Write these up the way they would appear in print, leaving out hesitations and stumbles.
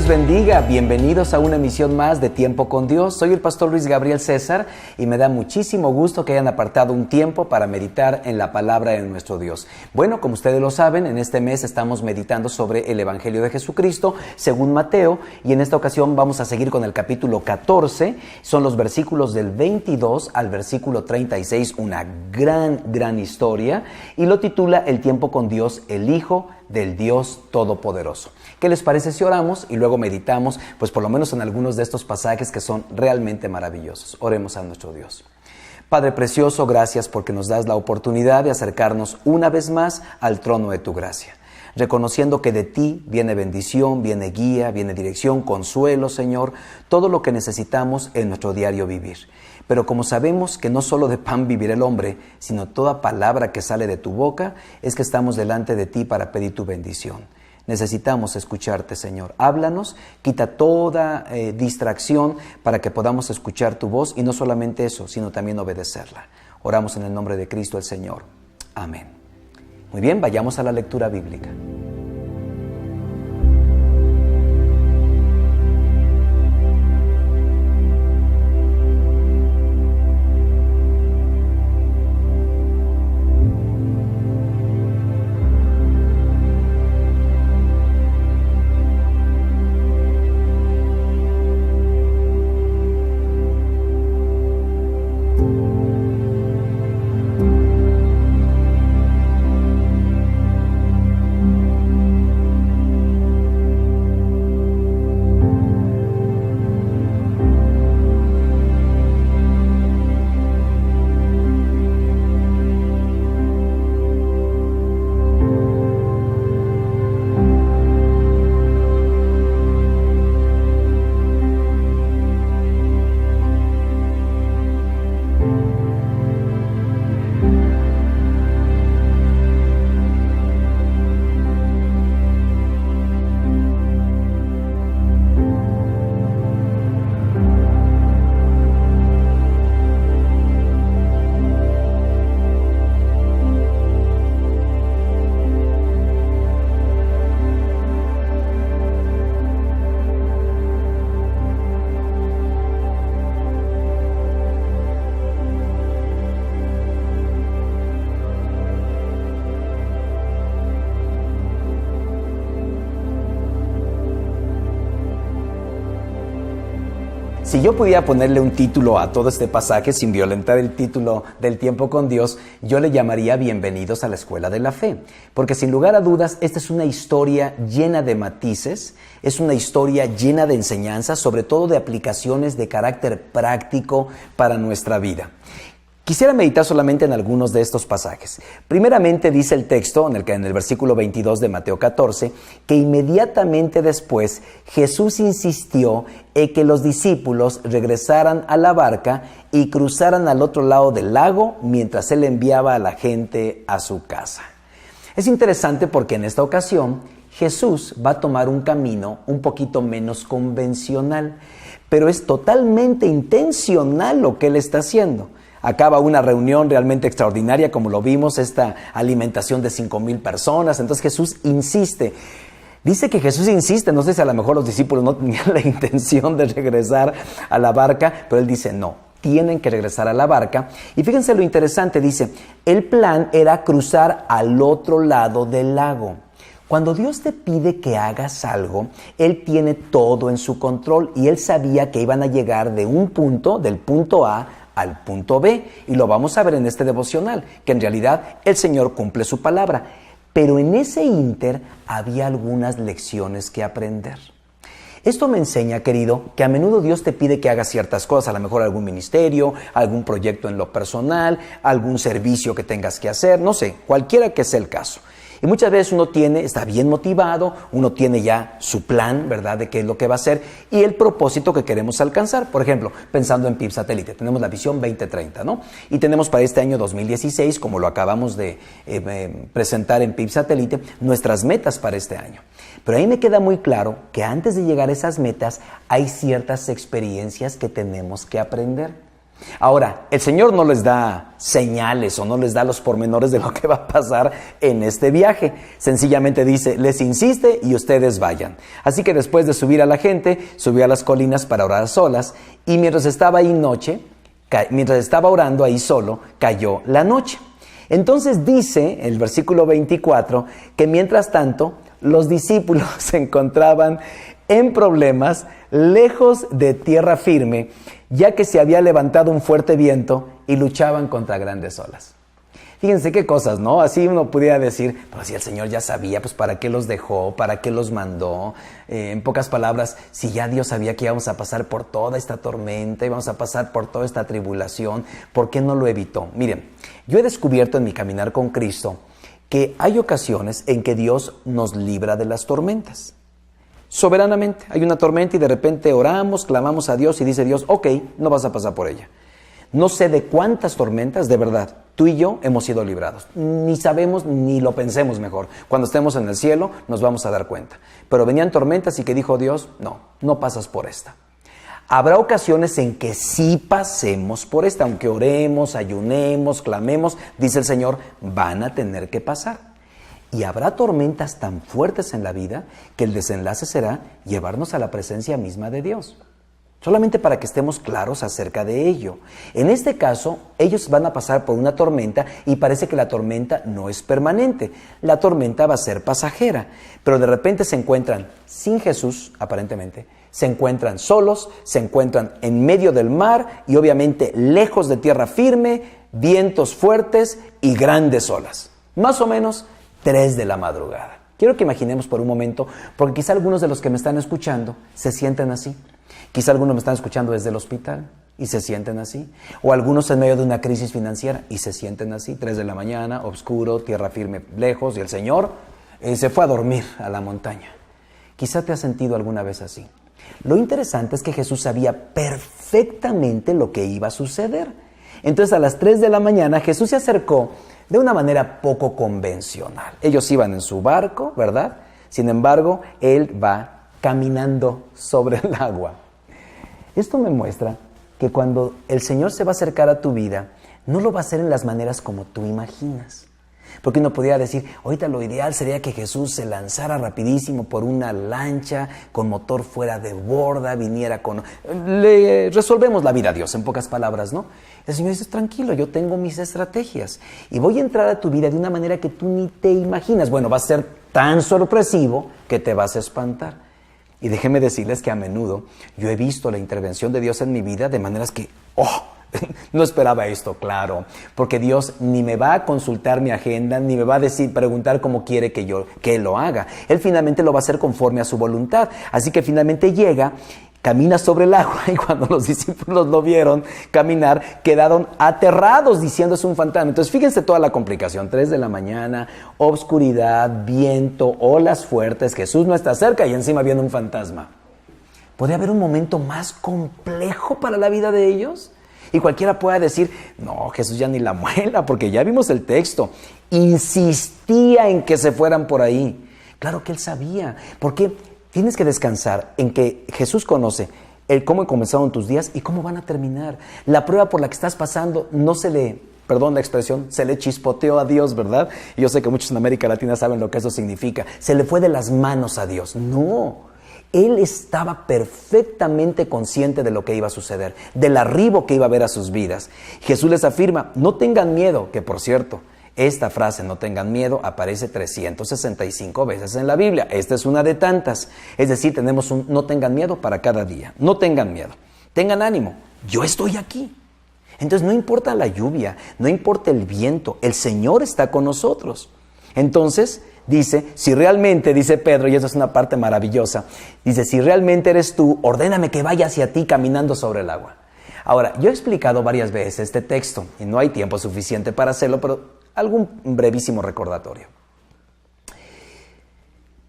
les bendiga, bienvenidos a una emisión más de Tiempo con Dios. Soy el pastor Luis Gabriel César y me da muchísimo gusto que hayan apartado un tiempo para meditar en la palabra de nuestro Dios. Bueno, como ustedes lo saben, en este mes estamos meditando sobre el Evangelio de Jesucristo según Mateo, y en esta ocasión vamos a seguir con el capítulo 14, son los versículos del 22 al versículo 36, una gran historia, y lo titula El tiempo con Dios, el Hijo del Dios Todopoderoso. ¿Qué les parece si oramos y luego meditamos, pues por lo menos en algunos de estos pasajes que son realmente maravillosos? Oremos a nuestro Dios. Padre precioso, gracias porque nos das la oportunidad de acercarnos una vez más al trono de tu gracia, reconociendo que de ti viene bendición, viene guía, viene dirección, consuelo, Señor, todo lo que necesitamos en nuestro diario vivir. Pero como sabemos que no solo de pan vivirá el hombre, sino toda palabra que sale de tu boca, es que estamos delante de ti para pedir tu bendición. Necesitamos escucharte, Señor. Háblanos, quita toda distracción para que podamos escuchar tu voz, y no solamente eso, sino también obedecerla. Oramos en el nombre de Cristo el Señor. Amén. Muy bien, vayamos a la lectura bíblica. Si yo pudiera ponerle un título a todo este pasaje sin violentar el título del tiempo con Dios, yo le llamaría Bienvenidos a la Escuela de la Fe. Porque sin lugar a dudas, esta es una historia llena de matices, es una historia llena de enseñanzas, sobre todo de aplicaciones de carácter práctico para nuestra vida. Quisiera meditar solamente en algunos de estos pasajes. Primeramente dice el texto, en el versículo 22 de Mateo 14, que inmediatamente después Jesús insistió en que los discípulos regresaran a la barca y cruzaran al otro lado del lago mientras él enviaba a la gente a su casa. Es interesante porque en esta ocasión Jesús va a tomar un camino un poquito menos convencional, pero es totalmente intencional lo que él está haciendo. Acaba una reunión realmente extraordinaria, como lo vimos, esta alimentación de 5,000 personas. Entonces Jesús insiste. Dice que Jesús insiste, no sé si a lo mejor los discípulos no tenían la intención de regresar a la barca, pero él dice no, tienen que regresar a la barca. Y fíjense lo interesante, dice, el plan era cruzar al otro lado del lago. Cuando Dios te pide que hagas algo, Él tiene todo en su control, y Él sabía que iban a llegar de un punto, del punto A, al punto B, y lo vamos a ver en este devocional, que en realidad el Señor cumple su palabra, pero en ese ínter había algunas lecciones que aprender. Esto me enseña, querido, que a menudo Dios te pide que hagas ciertas cosas, a lo mejor algún ministerio, algún proyecto en lo personal, algún servicio que tengas que hacer, no sé, cualquiera que sea el caso. Y muchas veces uno está bien motivado, uno tiene ya su plan, ¿verdad?, de qué es lo que va a hacer y el propósito que queremos alcanzar. Por ejemplo, pensando en PIB Satélite, tenemos la visión 2030, ¿no? Y tenemos para este año 2016, como lo acabamos de presentar en PIB Satélite, nuestras metas para este año. Pero ahí me queda muy claro que antes de llegar a esas metas hay ciertas experiencias que tenemos que aprender. Ahora, el Señor no les da señales o no les da los pormenores de lo que va a pasar en este viaje. Sencillamente dice, les insiste y ustedes vayan. Así que después de subir a la gente, subió a las colinas para orar a solas, y mientras estaba orando ahí solo, cayó la noche. Entonces dice el versículo 24 que mientras tanto los discípulos se encontraban en problemas lejos de tierra firme, ya que se había levantado un fuerte viento y luchaban contra grandes olas. Fíjense qué cosas, ¿no? Así uno pudiera decir, pero si el Señor ya sabía, pues ¿para qué los dejó? ¿Para qué los mandó? En pocas palabras, si ya Dios sabía que íbamos a pasar por toda esta tormenta, íbamos a pasar por toda esta tribulación, ¿por qué no lo evitó? Miren, yo he descubierto en mi caminar con Cristo que hay ocasiones en que Dios nos libra de las tormentas. Soberanamente, hay una tormenta y de repente oramos, clamamos a Dios y dice Dios, ok, no vas a pasar por ella. No sé de cuántas tormentas, de verdad, tú y yo hemos sido librados. Ni sabemos, ni lo pensemos mejor. Cuando estemos en el cielo nos vamos a dar cuenta. Pero venían tormentas y que dijo Dios, no pasas por esta. Habrá ocasiones en que sí pasemos por esta, aunque oremos, ayunemos, clamemos, dice el Señor, van a tener que pasar. Y habrá tormentas tan fuertes en la vida que el desenlace será llevarnos a la presencia misma de Dios. Solamente para que estemos claros acerca de ello. En este caso, ellos van a pasar por una tormenta y parece que la tormenta no es permanente. La tormenta va a ser pasajera, pero de repente se encuentran sin Jesús, aparentemente, se encuentran solos, se encuentran en medio del mar y obviamente lejos de tierra firme, vientos fuertes y grandes olas. Más o menos 3 de la madrugada. Quiero que imaginemos por un momento, porque quizá algunos de los que me están escuchando se sienten así. Quizá algunos me están escuchando desde el hospital y se sienten así. O algunos en medio de una crisis financiera y se sienten así. 3 de la mañana, oscuro, tierra firme lejos y el Señor se fue a dormir a la montaña. Quizá te has sentido alguna vez así. Lo interesante es que Jesús sabía perfectamente lo que iba a suceder. Entonces a las 3 de la mañana Jesús se acercó de una manera poco convencional. Ellos iban en su barco, ¿verdad? Sin embargo, Él va caminando sobre el agua. Esto me muestra que cuando el Señor se va a acercar a tu vida, no lo va a hacer en las maneras como tú imaginas. Porque uno podría decir, ahorita lo ideal sería que Jesús se lanzara rapidísimo por una lancha con motor fuera de borda, viniera con... Le resolvemos la vida a Dios, en pocas palabras, ¿no? El Señor dice, tranquilo, yo tengo mis estrategias y voy a entrar a tu vida de una manera que tú ni te imaginas. Bueno, va a ser tan sorpresivo que te vas a espantar. Y déjenme decirles que a menudo yo he visto la intervención de Dios en mi vida de maneras que, no esperaba esto, claro, porque Dios ni me va a consultar mi agenda, ni me va a preguntar cómo quiere que Él lo haga. Él finalmente lo va a hacer conforme a su voluntad. Así que finalmente llega, camina sobre el agua, y cuando los discípulos lo vieron caminar, quedaron aterrados diciendo es un fantasma. Entonces fíjense toda la complicación, 3 de la mañana, obscuridad, viento, olas fuertes, Jesús no está cerca y encima viene un fantasma. ¿Puede haber un momento más complejo para la vida de ellos? Y cualquiera pueda decir, no, Jesús ya ni la muela, porque ya vimos el texto. Insistía en que se fueran por ahí. Claro que Él sabía, porque tienes que descansar en que Jesús conoce cómo comenzaron tus días y cómo van a terminar. La prueba por la que estás pasando no se le, perdón la expresión, se le chispoteó a Dios, ¿verdad? Y yo sé que muchos en América Latina saben lo que eso significa. Se le fue de las manos a Dios. No. Él estaba perfectamente consciente de lo que iba a suceder, del arribo que iba a haber a sus vidas. Jesús les afirma, no tengan miedo, que por cierto, esta frase, no tengan miedo, aparece 365 veces en la Biblia. Esta es una de tantas. Es decir, tenemos un no tengan miedo para cada día. No tengan miedo, tengan ánimo, yo estoy aquí. Entonces no importa la lluvia, no importa el viento, el Señor está con nosotros. Entonces dice, si realmente, dice Pedro, y esa es una parte maravillosa, dice, si realmente eres tú, ordéname que vaya hacia ti caminando sobre el agua. Ahora, yo he explicado varias veces este texto, y no hay tiempo suficiente para hacerlo, pero algún brevísimo recordatorio.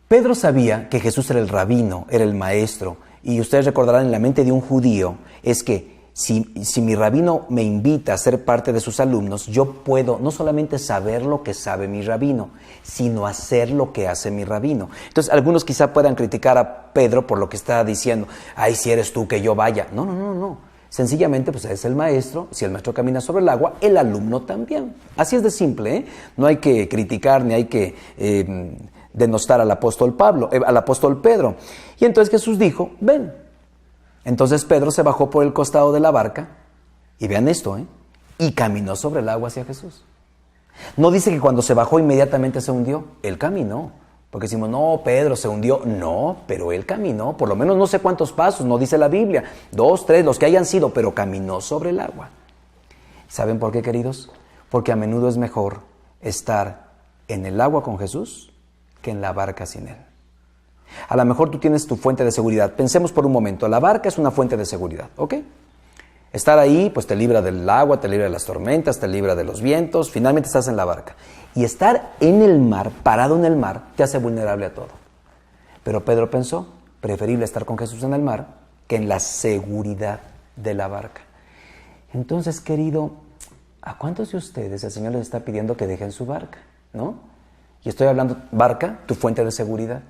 Pedro sabía que Jesús era el rabino, era el maestro, y ustedes recordarán en la mente de un judío, es que si mi rabino me invita a ser parte de sus alumnos, yo puedo no solamente saber lo que sabe mi rabino, sino hacer lo que hace mi rabino. Entonces, algunos quizá puedan criticar a Pedro por lo que está diciendo. Ay, si eres tú que yo vaya. No. Sencillamente, pues es el maestro. Si el maestro camina sobre el agua, el alumno también. Así es de simple, ¿eh? No hay que criticar ni hay que denostar al apóstol Pedro. Y entonces Jesús dijo, ven. Entonces Pedro se bajó por el costado de la barca, y vean esto, y caminó sobre el agua hacia Jesús. No dice que cuando se bajó inmediatamente se hundió. Él caminó. Porque decimos, no, Pedro se hundió. No, pero él caminó, por lo menos no sé cuántos pasos, no dice la Biblia, 2, 3, los que hayan sido, pero caminó sobre el agua. ¿Saben por qué, queridos? Porque a menudo es mejor estar en el agua con Jesús que en la barca sin Él. A lo mejor tú tienes tu fuente de seguridad. Pensemos por un momento, la barca es una fuente de seguridad, ¿ok? Estar ahí, pues te libra del agua, te libra de las tormentas, te libra de los vientos, finalmente estás en la barca. Y estar en el mar, parado en el mar, te hace vulnerable a todo. Pero Pedro pensó, preferible estar con Jesús en el mar que en la seguridad de la barca. Entonces, querido, ¿a cuántos de ustedes el Señor les está pidiendo que dejen su barca? ¿No? Y estoy hablando, barca, tu fuente de seguridad.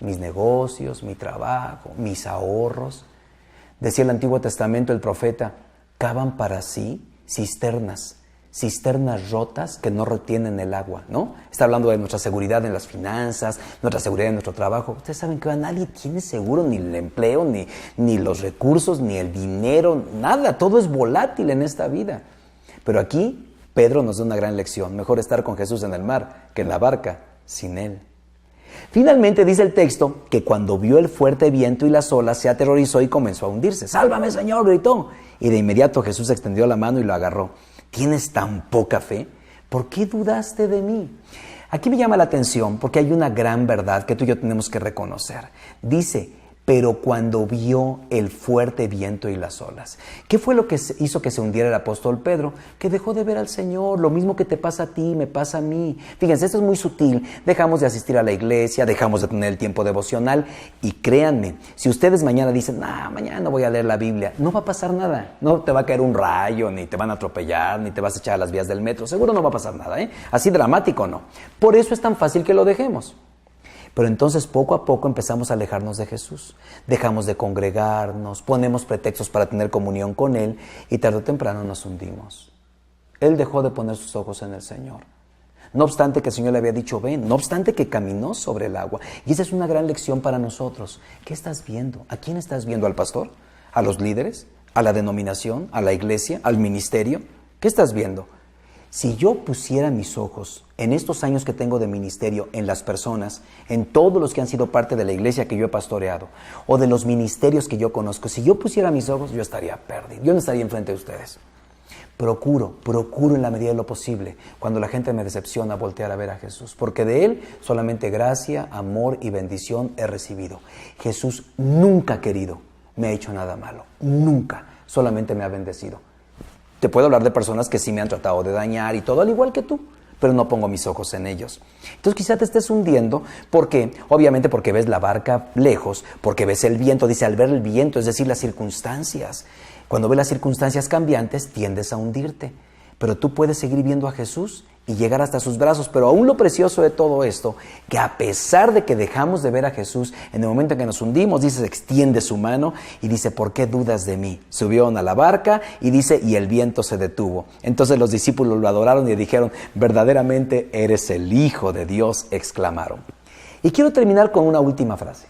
Mis negocios, mi trabajo, mis ahorros. Decía el Antiguo Testamento, el profeta, cavan para sí cisternas rotas que no retienen el agua, ¿no? Está hablando de nuestra seguridad en las finanzas, nuestra seguridad en nuestro trabajo. Ustedes saben que nadie tiene seguro ni el empleo, ni los recursos, ni el dinero, nada. Todo es volátil en esta vida. Pero aquí Pedro nos da una gran lección. Mejor estar con Jesús en el mar que en la barca sin Él. Finalmente dice el texto que cuando vio el fuerte viento y las olas se aterrorizó y comenzó a hundirse. ¡Sálvame, Señor!, gritó. Y de inmediato Jesús extendió la mano y lo agarró. ¿Tienes tan poca fe? ¿Por qué dudaste de mí? Aquí me llama la atención porque hay una gran verdad que tú y yo tenemos que reconocer. Dice, pero cuando vio el fuerte viento y las olas. ¿Qué fue lo que hizo que se hundiera el apóstol Pedro? Que dejó de ver al Señor. Lo mismo que te pasa a ti, me pasa a mí. Fíjense, esto es muy sutil. Dejamos de asistir a la iglesia, dejamos de tener el tiempo devocional. Y créanme, si ustedes mañana dicen, mañana no voy a leer la Biblia, no va a pasar nada. No te va a caer un rayo, ni te van a atropellar, ni te vas a echar a las vías del metro. Seguro no va a pasar nada, ¿eh? Así dramático no. Por eso es tan fácil que lo dejemos. Pero entonces poco a poco empezamos a alejarnos de Jesús. Dejamos de congregarnos, ponemos pretextos para tener comunión con Él y tarde o temprano nos hundimos. Él dejó de poner sus ojos en el Señor. No obstante que el Señor le había dicho, ven, no obstante que caminó sobre el agua. Y esa es una gran lección para nosotros. ¿Qué estás viendo? ¿A quién estás viendo? ¿Al pastor? ¿A los líderes? ¿A la denominación? ¿A la iglesia? ¿Al ministerio? ¿Qué estás viendo? Si yo pusiera mis ojos en estos años que tengo de ministerio en las personas, en todos los que han sido parte de la iglesia que yo he pastoreado o de los ministerios que yo conozco, si yo pusiera mis ojos, yo estaría perdido, yo no estaría enfrente de ustedes. Procuro en la medida de lo posible, cuando la gente me decepciona, voltear a ver a Jesús, porque de Él solamente gracia, amor y bendición he recibido. Jesús nunca, querido, me ha hecho nada malo, nunca, solamente me ha bendecido. Te puedo hablar de personas que sí me han tratado de dañar y todo, al igual que tú, pero no pongo mis ojos en ellos. Entonces quizá te estés hundiendo porque, obviamente porque ves la barca lejos, porque ves el viento, dice al ver el viento, es decir, las circunstancias. Cuando ves las circunstancias cambiantes, tiendes a hundirte. Pero tú puedes seguir viendo a Jesús y llegar hasta sus brazos. Pero aún lo precioso de todo esto, que a pesar de que dejamos de ver a Jesús, en el momento en que nos hundimos, dice, extiende su mano y dice, ¿por qué dudas de mí? Subieron a la barca y dice, y el viento se detuvo. Entonces los discípulos lo adoraron y dijeron, verdaderamente eres el Hijo de Dios, exclamaron. Y quiero terminar con una última frase.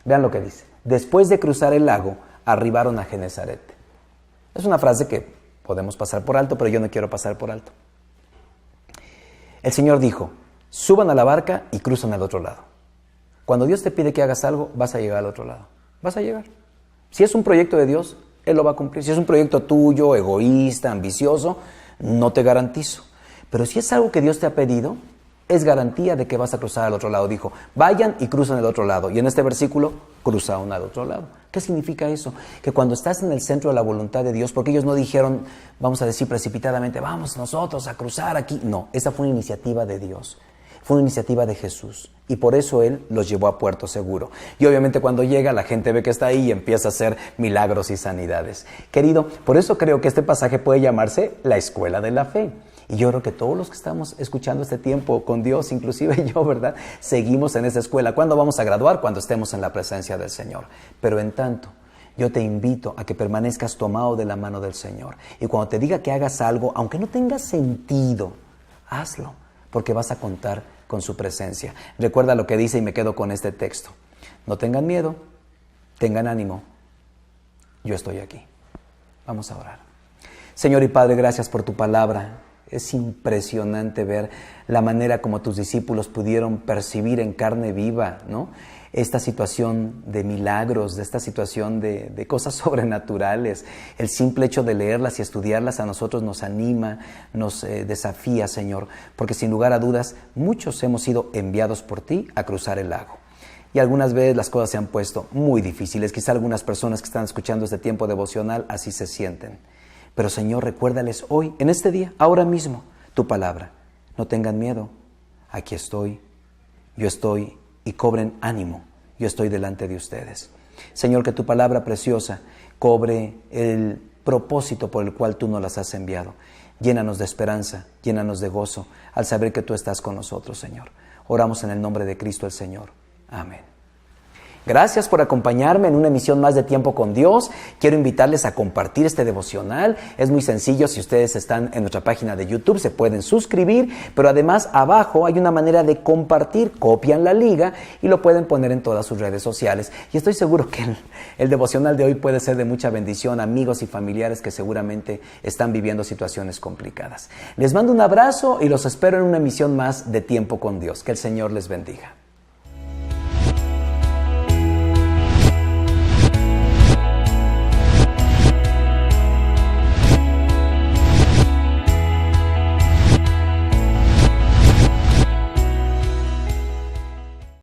Vean lo que dice. Después de cruzar el lago, arribaron a Genesaret. Es una frase que podemos pasar por alto, pero yo no quiero pasar por alto. El Señor dijo, suban a la barca y cruzan al otro lado. Cuando Dios te pide que hagas algo, vas a llegar al otro lado. Vas a llegar. Si es un proyecto de Dios, Él lo va a cumplir. Si es un proyecto tuyo, egoísta, ambicioso, no te garantizo. Pero si es algo que Dios te ha pedido, es garantía de que vas a cruzar al otro lado. Dijo, vayan y cruzan al otro lado. Y en este versículo, cruzaron al otro lado. ¿Qué significa eso? Que cuando estás en el centro de la voluntad de Dios, porque ellos no dijeron, vamos a decir precipitadamente, vamos nosotros a cruzar aquí. No, esa fue una iniciativa de Dios. Fue una iniciativa de Jesús. Y por eso Él los llevó a puerto seguro. Y obviamente cuando llega, la gente ve que está ahí y empieza a hacer milagros y sanidades. Querido, por eso creo que este pasaje puede llamarse la escuela de la fe. Y yo creo que todos los que estamos escuchando este tiempo con Dios, inclusive yo, ¿verdad?, seguimos en esa escuela. ¿Cuándo vamos a graduar? Cuando estemos en la presencia del Señor. Pero en tanto, Yo te invito a que permanezcas tomado de la mano del Señor. Y cuando te diga que hagas algo, aunque no tenga sentido, hazlo, porque vas a contar con su presencia. Recuerda lo que dice y me quedo con este texto. No tengan miedo, tengan ánimo. Yo estoy aquí. Vamos a orar. Señor y Padre, gracias por tu palabra. Es impresionante ver la manera como tus discípulos pudieron percibir en carne viva, ¿no?, esta situación de milagros, de esta situación de cosas sobrenaturales. El simple hecho de leerlas y estudiarlas a nosotros nos anima, nos desafía, Señor, porque sin lugar a dudas muchos hemos sido enviados por ti a cruzar el lago. Y algunas veces las cosas se han puesto muy difíciles. Quizá algunas personas que están escuchando este tiempo devocional así se sienten. Pero Señor, recuérdales hoy, en este día, ahora mismo, tu palabra. No tengan miedo, aquí estoy, yo estoy, y cobren ánimo, yo estoy delante de ustedes. Señor, que tu palabra preciosa cobre el propósito por el cual tú nos las has enviado. Llénanos de esperanza, llénanos de gozo, al saber que tú estás con nosotros, Señor. Oramos en el nombre de Cristo el Señor. Amén. Gracias por acompañarme en una emisión más de Tiempo con Dios. Quiero invitarles a compartir este devocional. Es muy sencillo. Si ustedes están en nuestra página de YouTube, se pueden suscribir, pero además abajo hay una manera de compartir. Copian la liga y lo pueden poner en todas sus redes sociales. Y estoy seguro que el devocional de hoy puede ser de mucha bendición a amigos y familiares que seguramente están viviendo situaciones complicadas. Les mando un abrazo y los espero en una emisión más de Tiempo con Dios. Que el Señor les bendiga.